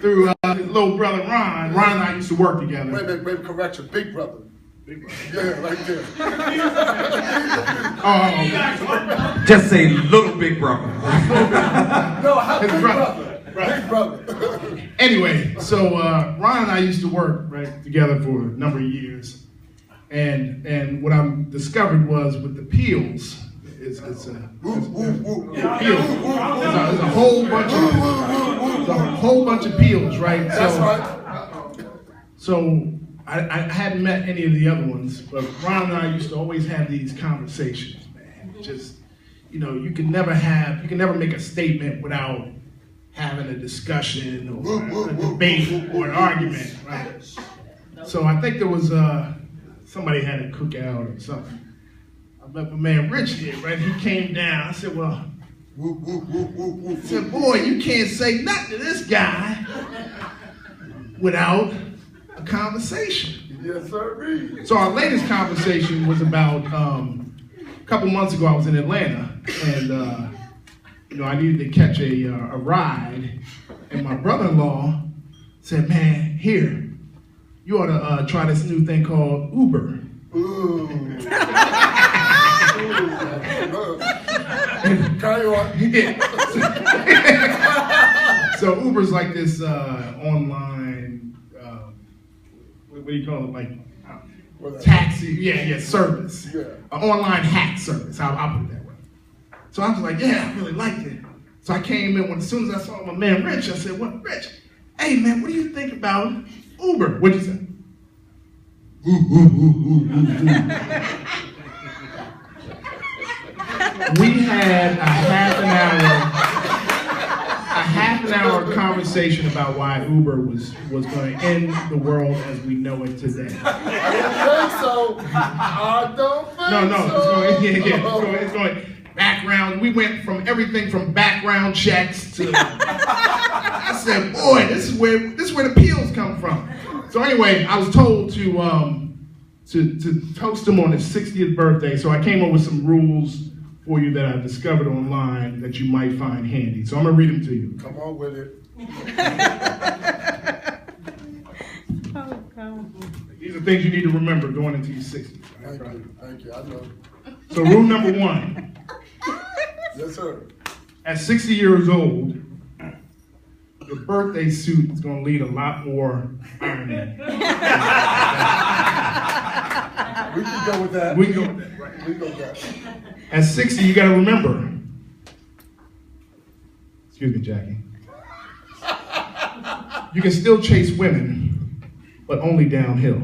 through his little brother Ron. Ron and I used to work together. Wait a minute, baby, correction, big brother. Big brother. Yeah, right there. Just say little big brother. No, how His big brother. brother? Big brother. Anyway, so Ron and I used to work together for a number of years, and what I discovered was with the Peels, it's a whole bunch of Peels, right? That's right. So I hadn't met any of the other ones, but Ron and I used to always have these conversations, man. Just, you can never make a statement without having a discussion or a debate or an argument, right? So I think there was somebody had a cookout or something. I met my man Rich here, right? He came down. I said, well, I said, boy, you can't say nothing to this guy without a conversation. Yes, sir. So our latest conversation was about a couple months ago. I was in Atlanta, and I needed to catch a ride, and my brother-in-law said, "Man, here, you ought to try this new thing called Uber." Ooh. Carry on. So Uber's like this online, what do you call it? Like taxi, service. Yeah. An online hack service. I'll put it that way. So I was like, yeah, I really liked it. So I came in as soon as I saw my man Rich, I said, "What, Rich? Hey man, what do you think about Uber?" What'd you say? We had a half an hour conversation about why Uber was going to end the world as we know it today. I don't think so. No, it's going background. We went from everything from background checks to. I said, boy, this is where the Peels come from. So anyway, I was told to toast him on his 60th birthday. So I came up with some rules for you that I discovered online that you might find handy. So I'm gonna read them to you. Come on with it. These are things you need to remember going into your 60s. Thank you. I know. So rule number 1. Yes, sir. At 60 years old, your birthday suit is going to need a lot more ironing. We can go with that. We can go with that, right? We go with that. At 60, you got to remember. Excuse me, Jackie. You can still chase women, but only downhill.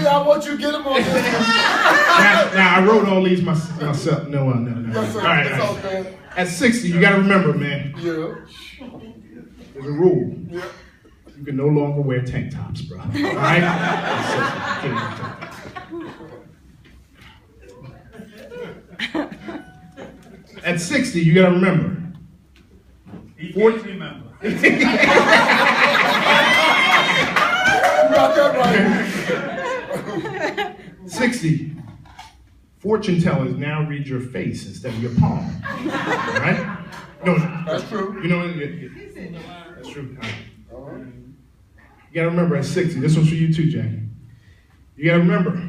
I want you to get him on this. Now, I wrote all these myself. No. Yes, sir. All right. At 60, you got to remember, man. Yeah. There's a rule. Yeah. You can no longer wear tank tops, bro. All right? At 60, you got to remember. He can't remember. You got that right. 60. Fortune tellers now read your face instead of your palm. Right? No, that's true. You know, that's true. You gotta remember at 60, this one's for you too, Jackie. You gotta remember.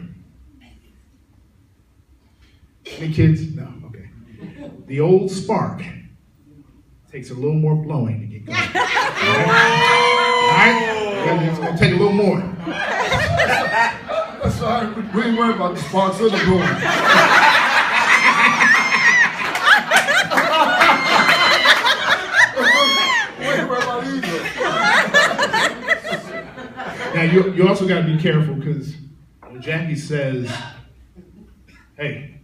Any kids? No, okay. The old spark takes a little more blowing to get going. All right? It's gonna take a little more. That's all right. We ain't worried about the sparks of the blowing. Now, you also got to be careful because when Jackie says, hey,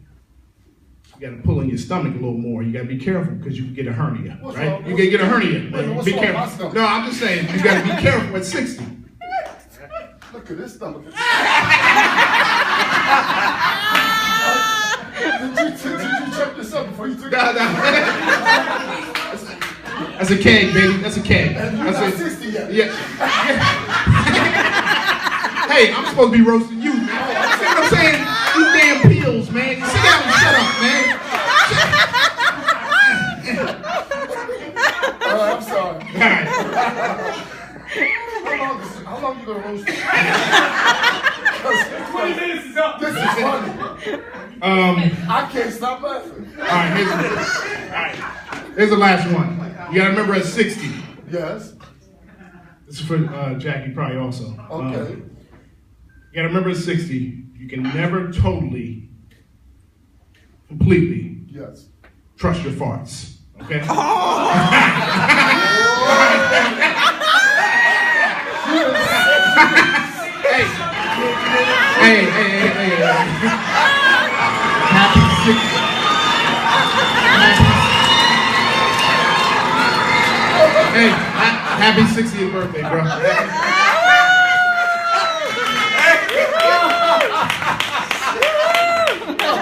you got to pull in your stomach a little more, you got to be careful because you can get a hernia, right? You can get a hernia. Be careful. No, I'm just saying, you got to be careful at 60. Look at this stomach. Did you check this up before you took it? That's a keg, baby. That's a keg. And you're not 60 yet. Yeah. Hey, I'm supposed to be roasting you, man. See what I'm saying? You damn peels, man. Sit down and shut up, man. I'm sorry. All right. How long you gonna roast me? 20 minutes is up. This is funny. I can't stop laughing. All right, here's the last one. You gotta remember at 60. Yes. This is for Jackie probably also. Okay. You gotta remember at 60, you can never totally, completely Yes. trust your farts. Okay? Hey. Happy 60. Hey, happy 60th birthday, bro.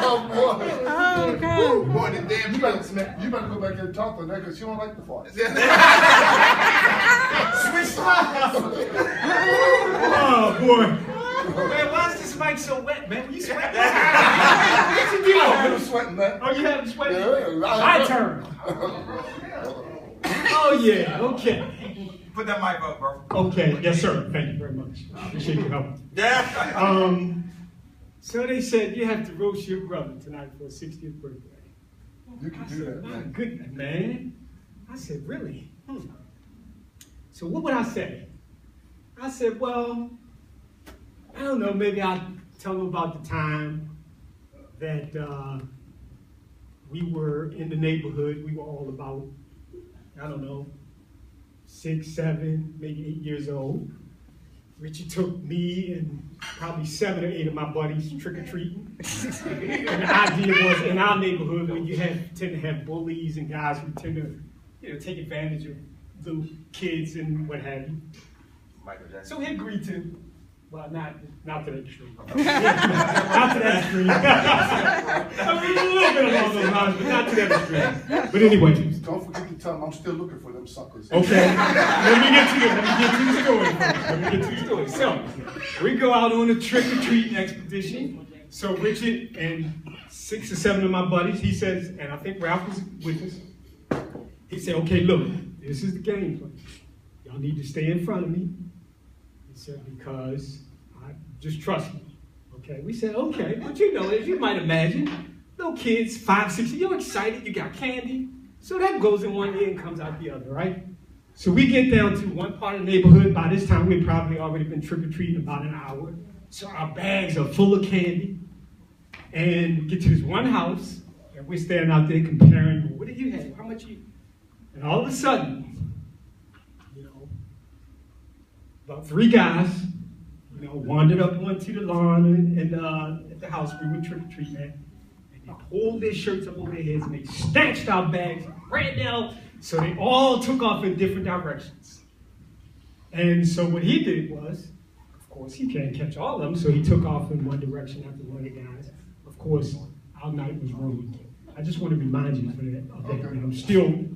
Oh boy. Oh, God. Boy, the damn You better go back there and talk to her because she don't like the farts. Switch sides. Oh, boy. Man, why is this mic so wet, man? You sweating? What's the deal? I'm sweating that. Oh, you haven't sweated? Yeah, My turn. Oh, yeah, okay. Put that mic up, bro. Okay, yes, sir. Thank you very much. Appreciate your help. Yeah. So they said you have to roast your brother tonight for his 60th birthday. You can I do said, that, my man. goodness, man. I said, really? So what would I say? I said, well, I don't know, maybe I'll tell them about the time that we were in the neighborhood. We were all about, I don't know, 6, 7, maybe 8 years old. Richie took me and probably 7 or 8 of my buddies trick-or-treating. And the idea was in our neighborhood when you tend to have bullies and guys who tend to, take advantage of little kids and what have you. Michael Jackson. So he agreed to, well, not to that extreme. Not to that extreme. I mean, a little bit along those lines, but not to that extreme. But anyway. Don't forget to tell them I'm still looking for them suckers. Okay. Let me get to the story. So, we go out on a trick-or-treating expedition. So Richard and 6 or 7 of my buddies, he says, and I think Ralph was with us, he said, okay, look, this is the game plan. Y'all need to stay in front of me. He said, because just trust me. Okay, we said, okay, but as you might imagine, little kids, 5, 6, you're excited, you got candy. So that goes in one ear and comes out the other, right? So we get down to one part of the neighborhood. By this time, we'd probably already been trick-or-treating about an hour. So our bags are full of candy. And we get to this one house, and we're standing out there comparing, what did you have? How much you? And all of a sudden, about 3 guys, wandered up onto the lawn and at the house we were trick-or-treating at. They pulled their shirts up over their heads and they snatched our bags, ran down, so they all took off in different directions. And so what he did was, of course, he can't catch all of them, so he took off in one direction after one of the guys. Of course, our night was ruined. I just want to remind you of that.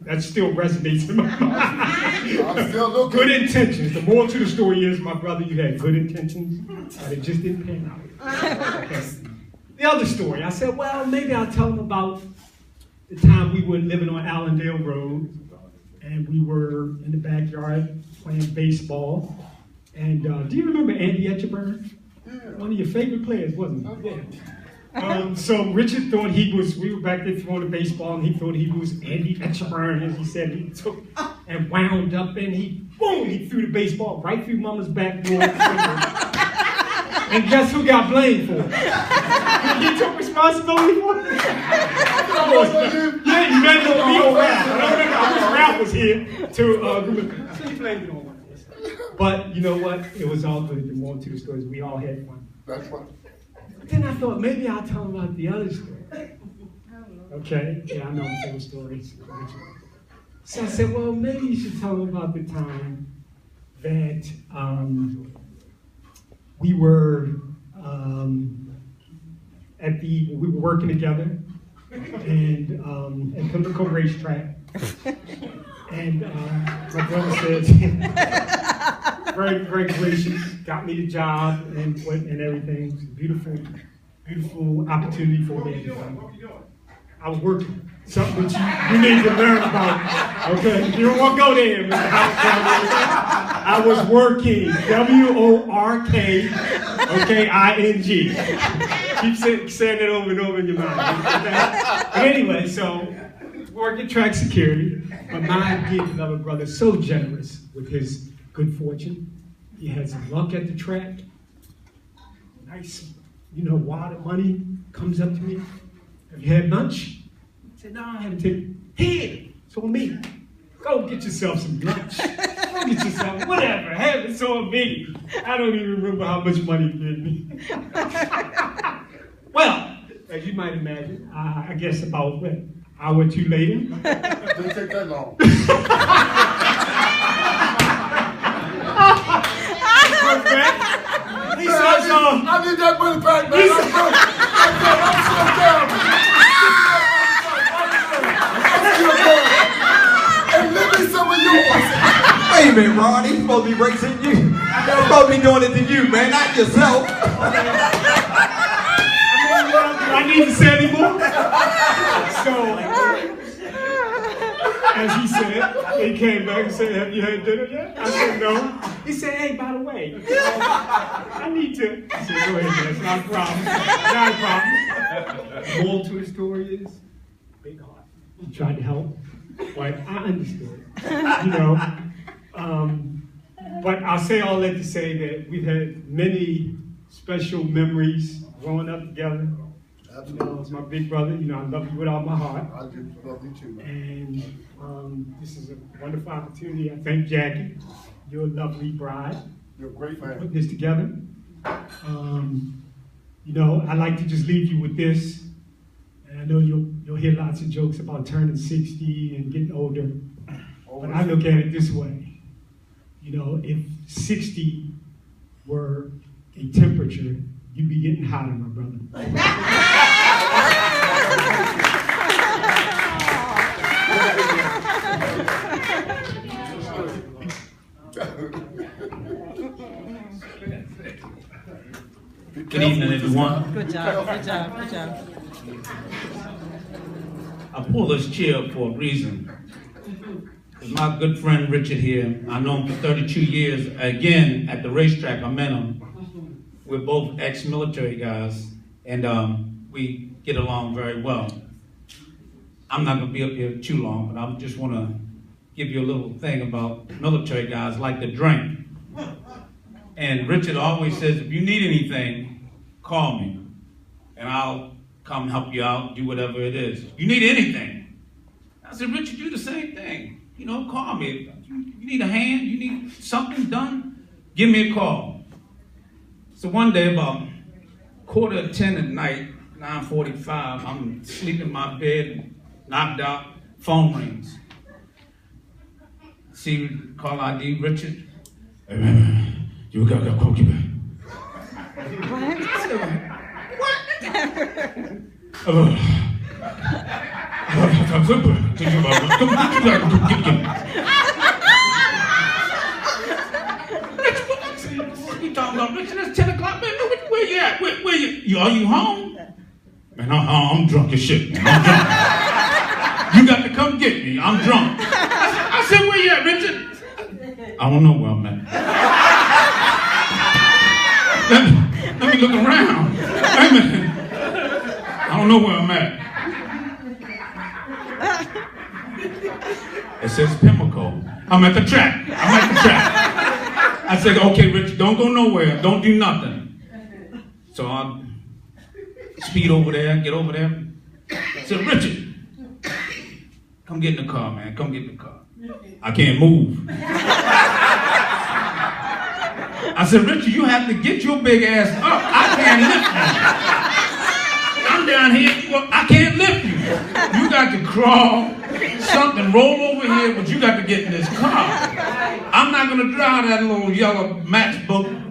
That still resonates in my mind. I'm still looking. Good intentions. The moral to the story is, my brother, you had good intentions, but it just didn't pan out. Okay. The other story, I said, well, maybe I'll tell them about the time we were living on Allendale Road, and we were in the backyard playing baseball. And do you remember Andy Etcheburn? Yeah. One of your favorite players, wasn't he? Yeah. So Richard thought we were back there throwing the baseball, and he thought he was Andy Etcheburn, as he said. He took and wound up, and he threw the baseball right through Mama's back door. And guess who got blamed for it? He took responsibility for it. Yeah, you meant it on me or Ralph. I wish Ralph was here to so he blamed it on one of us. But you know what? It was all good. The moral to the story is we all had fun. That's right. Then I thought maybe I'll tell them about the other story. Okay, yeah, I know full stories. So I said, well, maybe you should tell them about the time that we were we were working together and at Pimlico Racetrack. And my brother said, very, very gracious, got me the job and everything. It was a beautiful, beautiful opportunity for me. I was working. Something that you need to learn about. Okay, you don't want to go there, Mr. I was working. W-O-R-K, okay, I-N-G. Keep saying it over and over in your mind. Okay? But anyway, so working track security. But my dear beloved brother is so generous with his good fortune. He had some luck at the track. Nice, wad of money comes up to me. Have you had lunch? I said, no, I haven't taken. Here, it's on me. Go get yourself some lunch. Go get yourself whatever. Have it's on me. I don't even remember how much money he gave me. Well, as you might imagine, I guess about an hour or two later. Didn't take that long. He says, I need that money back, man. I'm so down. And let me some of yours. Wait a minute, Ron. He's supposed to be racing you. He's supposed to be doing it to you, man, not yourself. I need to say anymore. So, as he said, he came back and said, have you had dinner yet? I said, no. He said, hey, by the way, I need to. I said, go ahead, man. It's not a problem. Not a problem. The moral to the story is, big heart. He tried to help, but I understood. But I'll say all that to say that we've had many special memories growing up together. Absolutely. It's my big brother. I love you with all my heart. I do love you too, man. And this is a wonderful opportunity. I thank Jackie, your lovely bride, You're a great for man. putting this together. I'd like to just leave you with this. And I know you'll hear lots of jokes about turning 60 and getting older. But I look at it this way. If 60 were a temperature, you'd be getting hotter, my brother. Good evening, everyone. Good job, good job, good job. I pulled this chair up for a reason. My good friend Richard here, I know him for 32 years. Again, at the racetrack, I met him. We're both ex-military guys, and we get along very well. I'm not gonna be up here too long, but I just wanna give you a little thing about military guys like to drink. And Richard always says, if you need anything, call me, and I'll come help you out, do whatever it is. If you need anything. I said, Richard, do the same thing. Call me. You need a hand, you need something done, give me a call. So one day, about 9:45 at night, 9:45, I'm sleeping in my bed, knocked out, phone rings. See, call ID, Richard. Hey, man, you got to call you back. We talking about Richard, it's 10 o'clock, man. Where you at? Where you? Are you home? Man, I'm drunk as shit, man. I'm drunk. You got to come get me. I'm drunk. I said, where you at, Richard? I don't know where I'm at. Let me look around. Wait a minute. I don't know where I'm at. It says Pimlico. I'm at the track. I said, okay, Richard, don't go nowhere. Don't do nothing. So I speed over there, get over there. I said, Richard, come get in the car, man. Come get in the car. I can't move. I said, Richard, you have to get your big ass up. I can't lift you. I'm down here. I can't lift you. You got to crawl, something, roll over here, but you got to get in this car. I'm not going to drive that little yellow matchbook